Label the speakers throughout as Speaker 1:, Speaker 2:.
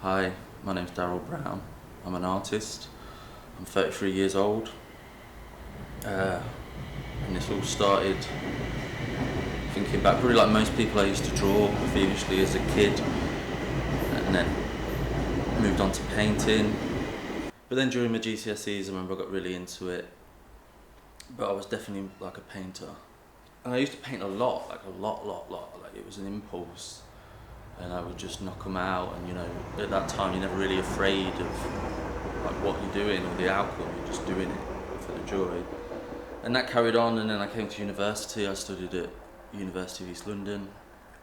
Speaker 1: Hi, my name's Daryl Brown. I'm an artist. I'm 33 years old. And this all started thinking back, probably like most people, I used to draw feverishly as a kid and then moved on to painting. But then during my GCSEs, I remember I got really into it. But I was definitely like a painter. And I used to paint a lot, like a lot. Like it was an impulse. And I would just knock them out, and at that time you're never really afraid of like what you're doing or the outcome, you're just doing it for the joy. And that carried on, and then I came to university. I studied at University of East London,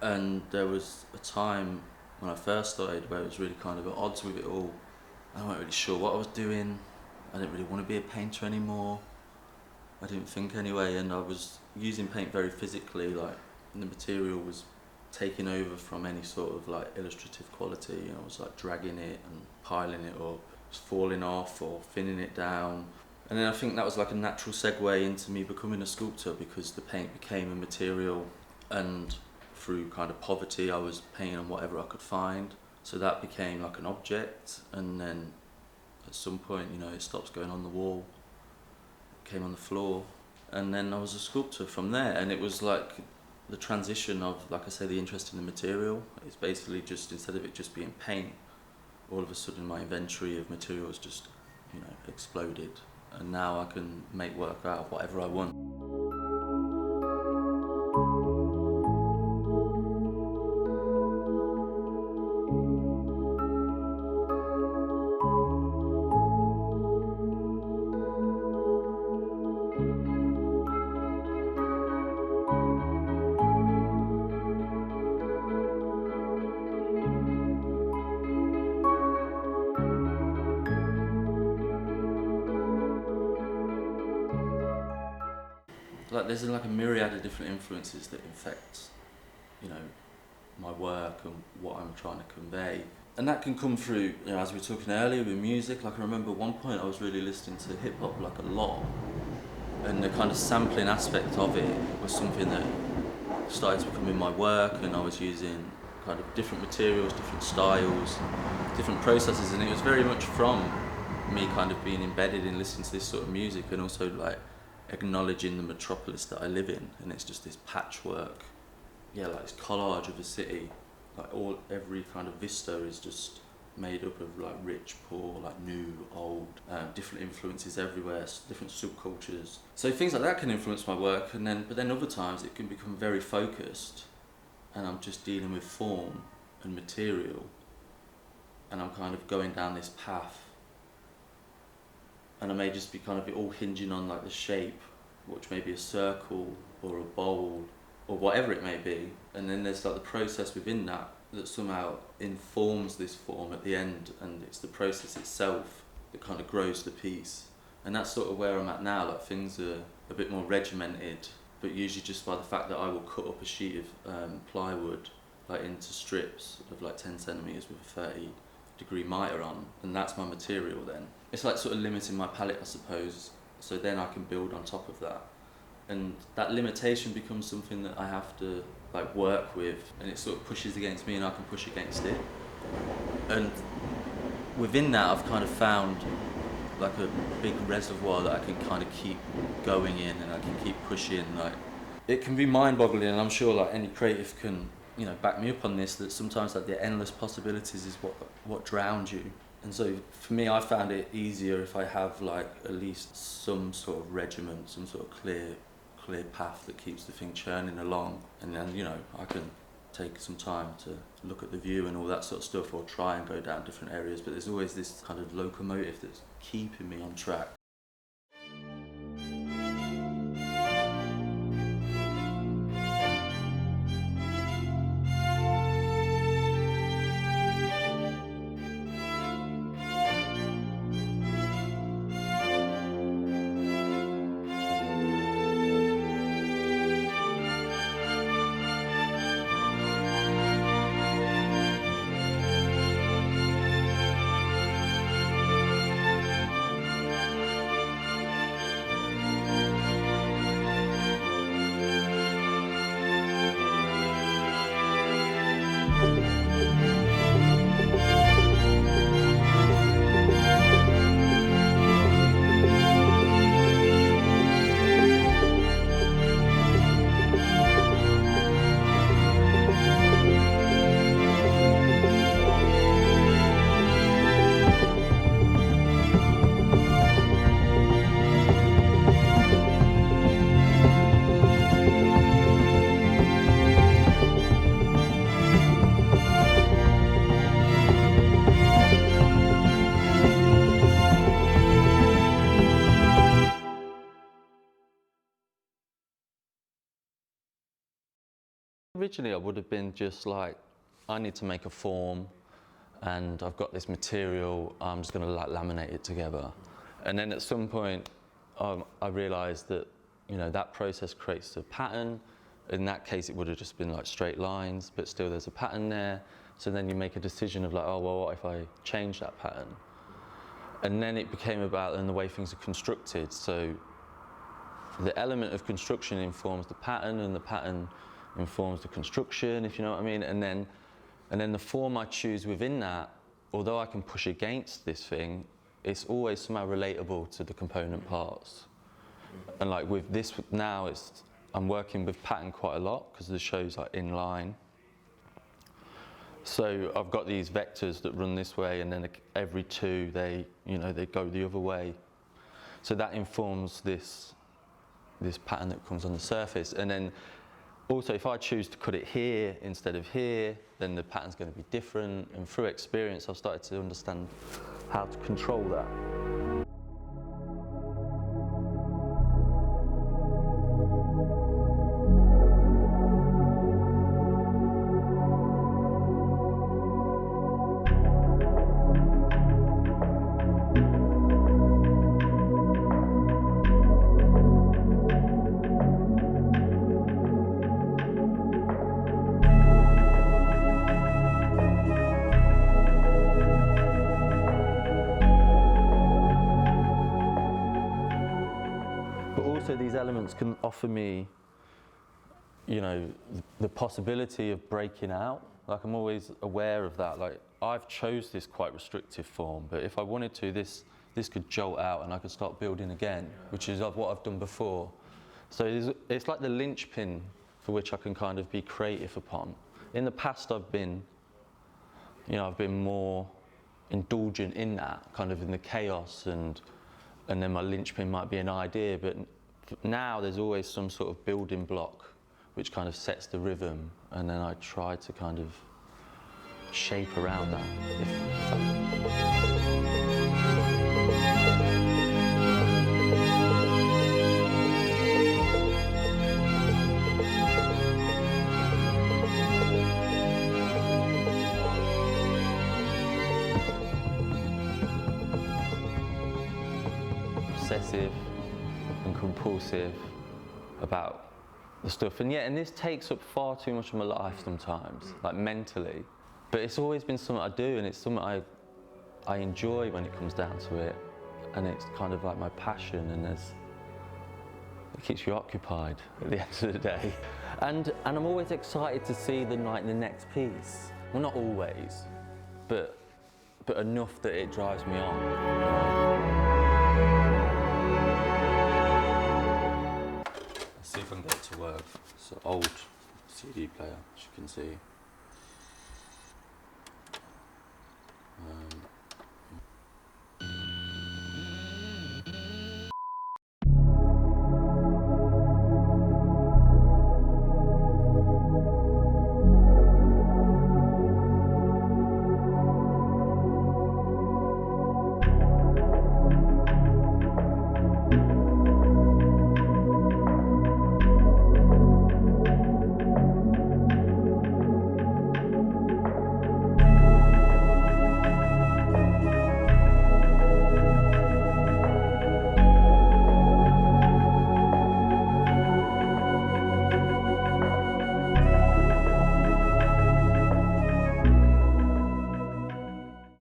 Speaker 1: and there was a time when I first started where it was really kind of at odds with it all. I wasn't really sure what I was doing. I didn't really want to be a painter anymore. I didn't think anyway, and I was using paint very physically, like, and the material was taking over from any sort of like illustrative quality. I was like dragging it and piling it up, just falling off or thinning it down. And then I think that was like a natural segue into me becoming a sculptor, because the paint became a material, and through kind of poverty I was painting on whatever I could find. So that became like an object, and then at some point, it stops going on the wall, it came on the floor, and then I was a sculptor from there. And it was like the transition of, like I say, the interest in the material. It's basically just, instead of it just being paint, all of a sudden my inventory of materials just, exploded. And now I can make work out of whatever I want. Like there's like a myriad of different influences that affect, my work and what I'm trying to convey. And that can come through, as we were talking earlier with music. Like I remember at one point I was really listening to hip hop like a lot, and the kind of sampling aspect of it was something that started to become in my work, and I was using kind of different materials, different styles, different processes, and it was very much from me kind of being embedded in listening to this sort of music, and also like acknowledging the metropolis that I live in. And it's just this patchwork, like this collage of a city. Like every kind of vista is just made up of like rich, poor, like new, old, different influences everywhere, different subcultures. So things like that can influence my work, but then other times it can become very focused, and I'm just dealing with form and material, and I'm kind of going down this path, and I may just be kind of all hinging on like the shape, which may be a circle or a bowl or whatever it may be. And then there's like the process within that somehow informs this form at the end, and it's the process itself that kind of grows the piece. And that's sort of where I'm at now. Like things are a bit more regimented, but usually just by the fact that I will cut up a sheet of plywood like into strips of like 10 centimeters with a 30-degree miter on, and that's my material then. It's like sort of limiting my palette, I suppose, so then I can build on top of that. And that limitation becomes something that I have to like work with, and it sort of pushes against me and I can push against it. And within that I've kind of found like a big reservoir that I can kind of keep going in, and I can keep pushing. Like it can be mind-boggling, and I'm sure like any creative can back me up on this, that sometimes like the endless possibilities is what drowns you. And so for me, I found it easier if I have like at least some sort of regiment, some sort of clear path that keeps the thing churning along. And then I can take some time to look at the view and all that sort of stuff, or try and go down different areas, but there's always this kind of locomotive that's keeping me on track. originally I would have been just like, I need to make a form and I've got this material, I'm just going to like laminate it together. And then at some point I realised that, you know, that process creates a pattern. In that case it would have just been like straight lines, but still there's a pattern there. So then you make a decision of like, oh well, what if I change that pattern? And then it became about the way things are constructed. So the element of construction informs the pattern, and the pattern informs the construction, if you know what I mean. And then the form I choose within that, although I can push against this thing, it's always somehow relatable to the component parts. And like with this now, I'm working with pattern quite a lot because the show's like in line. So I've got these vectors that run this way, and then every two they go the other way. So that informs this pattern that comes on the surface. And then also if I choose to cut it here instead of here, then the pattern's going to be different. And through experience I've started to understand how to control that. So these elements can offer me, you know, the possibility of breaking out. Like I'm always aware of that. Like I've chose this quite restrictive form, but if I wanted to, this could jolt out and I could start building again, which is what I've done before. So it's like the linchpin for which I can kind of be creative upon. In the past I've been more indulgent in that, kind of in the chaos, and then my linchpin might be an idea, but now there's always some sort of building block which kind of sets the rhythm, and then I try to kind of shape around that. Obsessive and compulsive about the stuff, and this takes up far too much of my life sometimes, like mentally. But it's always been something I do, and it's something I enjoy when it comes down to it, and it's kind of like my passion, and it keeps you occupied at the end of the day. And I'm always excited to see the next piece. Well, not always, but enough that it drives me on. See if I can get it to work. It's an old CD player, as you can see.